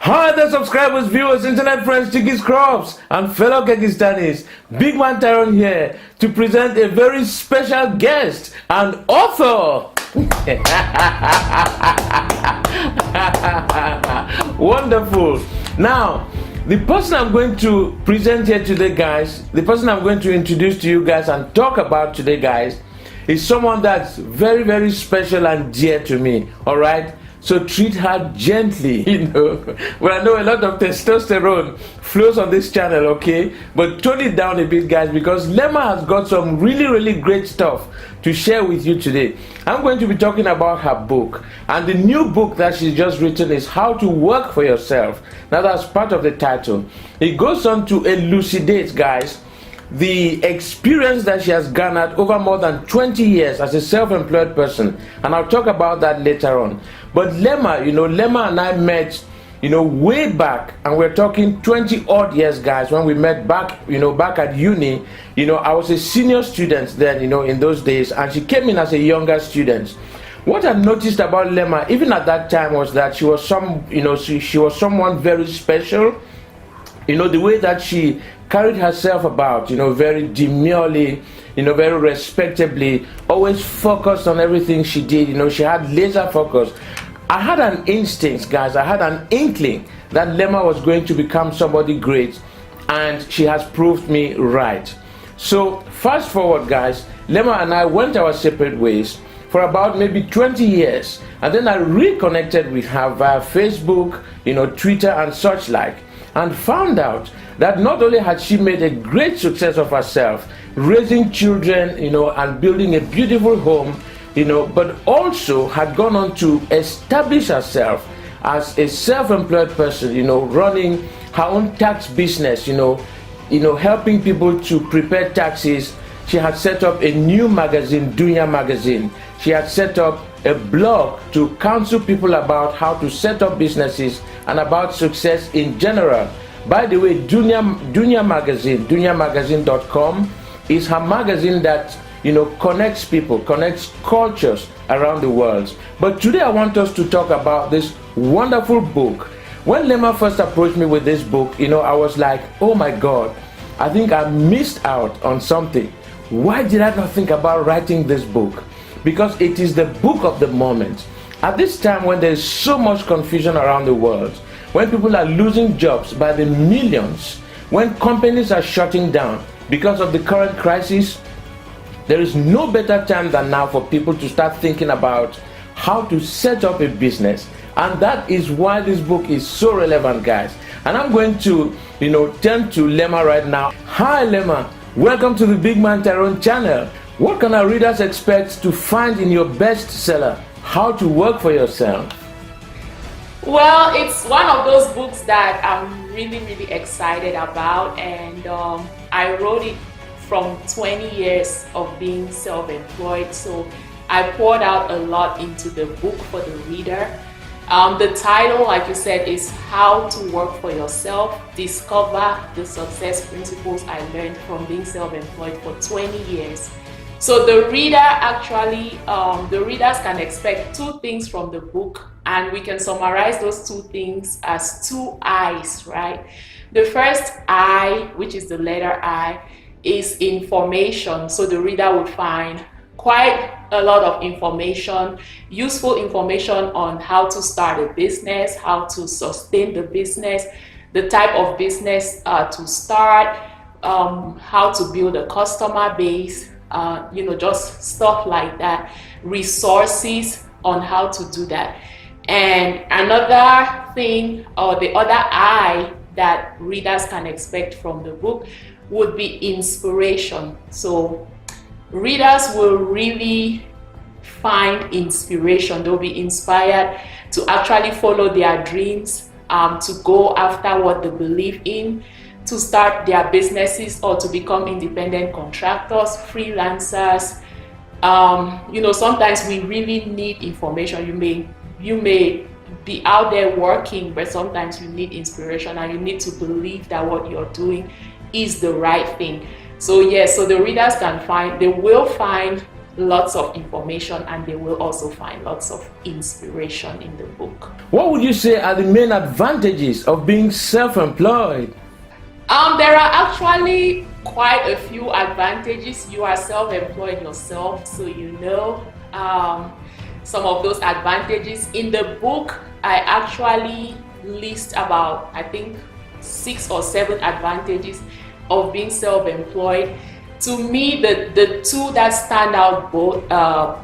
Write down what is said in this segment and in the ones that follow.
Hi there, subscribers, viewers, internet friends, chickies, crops, and fellow Kekistanis. Big Man Tyrone here to present a very special guest and author. Wonderful. Now, the person I'm going to present here today, guys, the person I'm going to introduce to you guys and talk about today, guys, is someone that's very, very special and dear to me. All right. So treat her gently, Well, I know a lot of testosterone flows on this channel, okay? But tone it down a bit, guys, because Lema has got some really, really great stuff to share with you today. I'm going to be talking about her book. And the new book that she's just written is How to Work for Yourself. Now, that's part of the title. It goes on to elucidate, guys, the experience that she has garnered over more than 20 years as a self-employed person, and I'll talk about that later on. But Lema, Lema and I met, way back, and we're talking 20 odd years, guys, when we met back, back at uni. I was a senior student then, in those days, and she came in as a younger student. What I noticed about Lema, even at that time, was that she was she was someone very special. The way that she carried herself about, very demurely, very respectably, always focused on everything she did. She had laser focus. I had an instinct, guys. I had an inkling that Lema was going to become somebody great, and she has proved me right. So fast forward, guys, Lema and I went our separate ways for about maybe 20 years, and then I reconnected with her via Facebook, Twitter and such like, and found out that not only had she made a great success of herself, raising children, and building a beautiful home, but also had gone on to establish herself as a self-employed person, running her own tax business, helping people to prepare taxes. She had set up a new magazine, Dunya Magazine. She had set up a blog to counsel people about how to set up businesses and about success in general. By the way, Dunya Magazine, dunyamagazine.com, is her magazine that connects people, connects cultures around the world. But today I want us to talk about this wonderful book. When Lema first approached me with this book, I was like, oh my God, I think I missed out on something. Why did I not think about writing this book? Because it is the book of the moment. At this time when there is so much confusion around the world, when people are losing jobs by the millions, when companies are shutting down because of the current crisis, there is no better time than now for people to start thinking about how to set up a business. And that is why this book is so relevant, guys. And I'm going to, turn to Lema right now. Hi, Lema. Welcome to the Big Man Tyrone Channel. What can our readers expect to find in your bestseller, How to Work for Yourself? Well, it's one of those books that I'm really, really excited about, and I wrote it from 20 years of being self-employed, so I poured out a lot into the book for the reader. The title, like you said, is How to Work for Yourself. Discover the success principles I learned from being self-employed for 20 years. So the reader actually, the readers can expect two things from the book, and we can summarize those two things as two I's, right? The first I, which is the letter I, is information. So the reader would find quite a lot of information, useful information on how to start a business, how to sustain the business, the type of business to start, how to build a customer base, just stuff like that, resources on how to do that. And another thing, or the other I that readers can expect from the book, would be inspiration. So readers will really find inspiration. They'll be inspired to actually follow their dreams, to go after what they believe in, to start their businesses or to become independent contractors, freelancers. Sometimes we really need information. You may be out there working, but sometimes you need inspiration and you need to believe that what you're doing is the right thing. So yes, so the readers will find lots of information, and they will also find lots of inspiration in the book. What would you say are the main advantages of being self-employed? There are actually quite a few advantages. You are self-employed yourself, so you know some of those advantages. In the book, I actually list about, I think, 6 or 7 advantages of being self-employed. To me, the two that stand out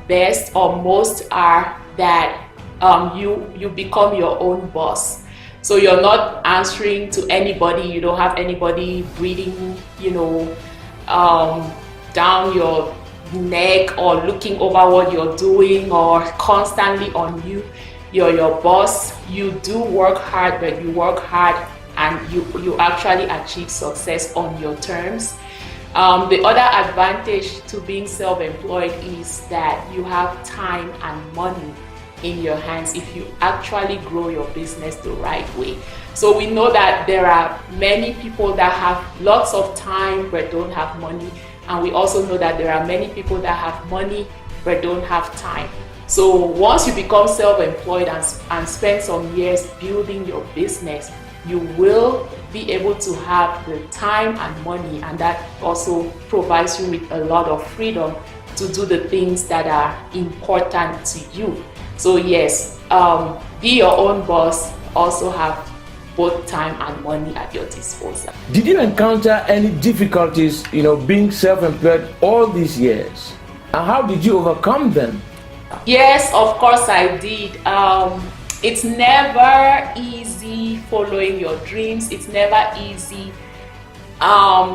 best or most are that you become your own boss. So you're not answering to anybody. You don't have anybody breathing, down your neck or looking over what you're doing or constantly on you. You're your boss. You do work hard, but you work hard and you actually achieve success on your terms. The other advantage to being self-employed is that you have time and money in your hands if you actually grow your business the right way. So we know that there are many people that have lots of time but don't have money, and we also know that there are many people that have money but don't have time. So once you become self-employed and spend some years building your business, you will be able to have the time and money, and that also provides you with a lot of freedom to do the things that are important to you. So yes, be your own boss, also have both time and money at your disposal. Did you encounter any difficulties, being self-employed all these years? And how did you overcome them? Yes, of course I did. It's never easy following your dreams. It's never easy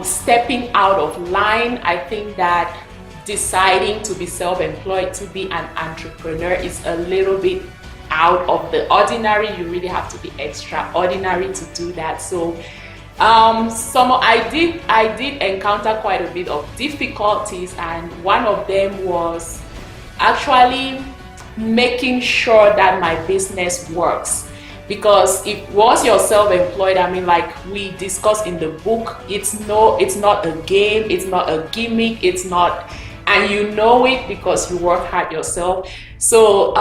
stepping out of line. I think that deciding to be self-employed, to be an entrepreneur, is a little bit out of the ordinary. You really have to be extraordinary to do that. So I did encounter quite a bit of difficulties, and one of them was actually making sure that my business works. Because once you're self-employed, like we discussed in the book, it's not a game, it's not a gimmick, and you know it because you work hard yourself. So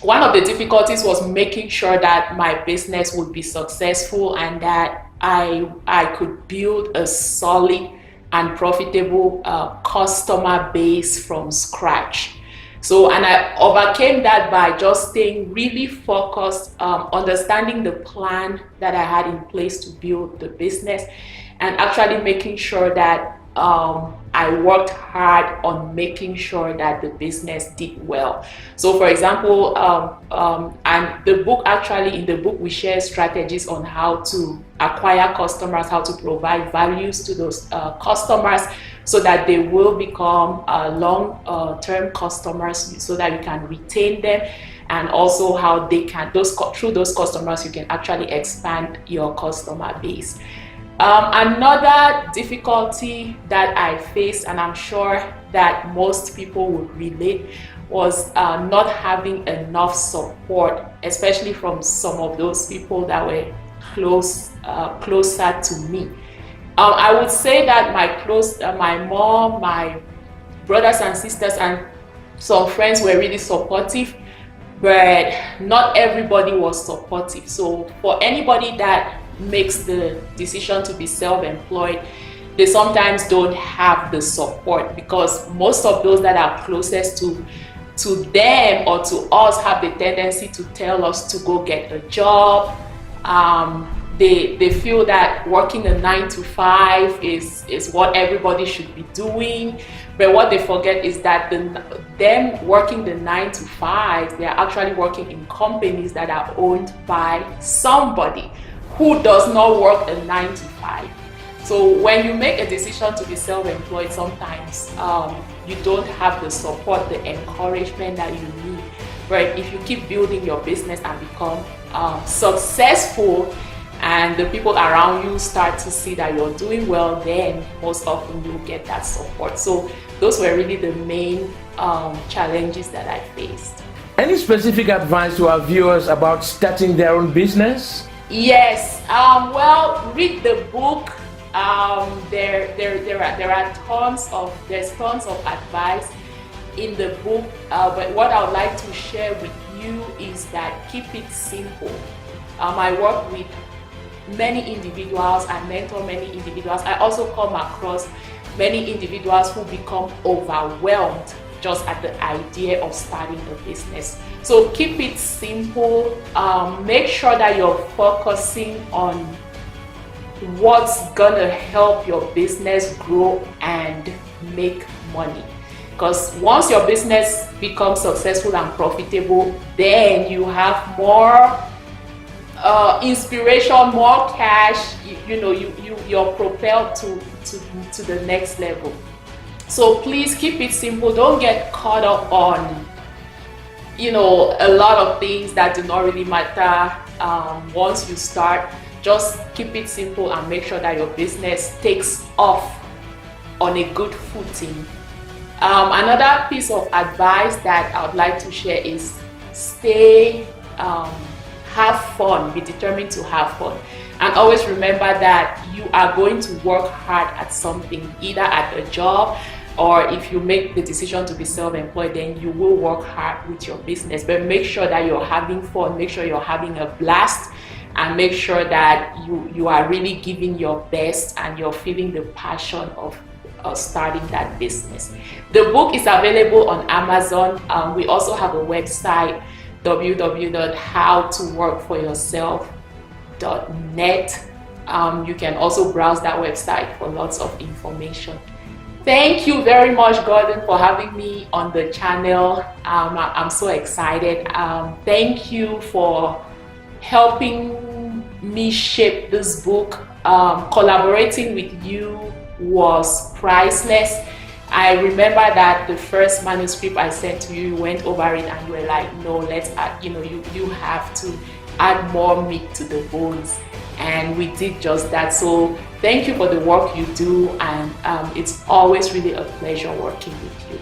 one of the difficulties was making sure that my business would be successful and that I could build a solid and profitable customer base from scratch. So, and I overcame that by just staying really focused, understanding the plan that I had in place to build the business, and actually making sure that I worked hard on making sure that the business did well. So for example, and the book, actually in the book we share strategies on how to acquire customers, how to provide values to those customers so that they will become long-term customers, so that you can retain them, and also how they can, through those customers, you can actually expand your customer base. Another difficulty that I faced, and I'm sure that most people would relate, was not having enough support, especially from some of those people that were closer to me. I would say that my mom, my brothers and sisters, and some friends were really supportive, but not everybody was supportive. So for anybody that makes the decision to be self-employed, they sometimes don't have the support, because most of those that are closest to them or to us have the tendency to tell us to go get a job. They feel that working a 9-to-5 is what everybody should be doing, but what they forget is that them working the 9-to-5, they are actually working in companies that are owned by somebody who does not work a 9-to-5. So when you make a decision to be self-employed, sometimes you don't have the support, the encouragement that you need. But if you keep building your business and become successful, and the people around you start to see that you're doing well, then most often you'll get that support. So those were really the main challenges that I faced. Any specific advice to our viewers about starting their own business? Yes, well, read the book. There's tons of advice. in the book, but what I would like to share with you is that keep it simple. I work with many individuals and mentor many individuals. I also come across many individuals who become overwhelmed just at the idea of starting a business. So keep it simple. Make sure that you're focusing on what's gonna help your business grow and make money. Because once your business becomes successful and profitable, then you have more inspiration, more cash. You're propelled to the next level. So please keep it simple. Don't get caught up on a lot of things that do not really matter once you start. Just keep it simple and make sure that your business takes off on a good footing. Another piece of advice that I would like to share is have fun, be determined to have fun. And always remember that you are going to work hard at something, either at a job, or if you make the decision to be self-employed, then you will work hard with your business. But make sure that you're having fun, make sure you're having a blast, and make sure that you are really giving your best and you're feeling the passion of starting that business. The book is available on Amazon. We also have a website, www.howtoworkforyourself.net. You can also browse that website for lots of information. Thank you very much, Gordon, for having me on the channel. I'm so excited. Thank you for helping me shape this book. Collaborating with you was priceless. I remember that the first manuscript I sent to you, you went over it and you were like, no, let's add, you have to add more meat to the bones. And we did just that. So thank you for the work you do, and it's always really a pleasure working with you.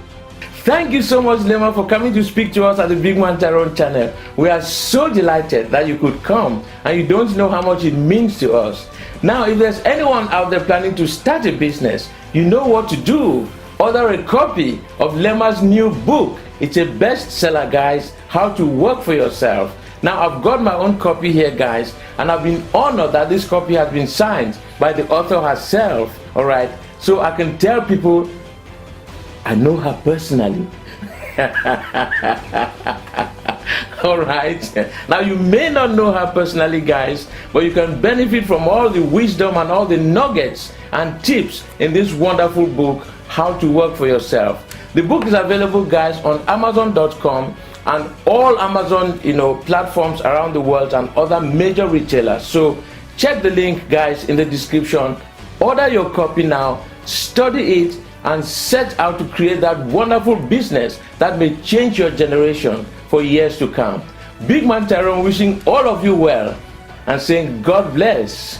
Thank you so much, Lema, for coming to speak to us at the Big Man Tyrone Channel. We are so delighted that you could come, and you don't know how much it means to us. Now, if there's anyone out there planning to start a business, you know what to do. Order a copy of Lema's new book. It's a bestseller, guys, How to Work for Yourself. Now, I've got my own copy here, guys, and I've been honored that this copy has been signed by the author herself, all right? So I can tell people I know her personally. All right. Now, you may not know her personally, guys, but you can benefit from all the wisdom and all the nuggets and tips in this wonderful book, How to Work for Yourself. The book is available, guys, on Amazon.com and all Amazon, platforms around the world and other major retailers. So check the link, guys, in the description. Order your copy now, study it, and set out to create that wonderful business that may change your generation for years to come. Big Man Tyrone wishing all of you well and saying God bless.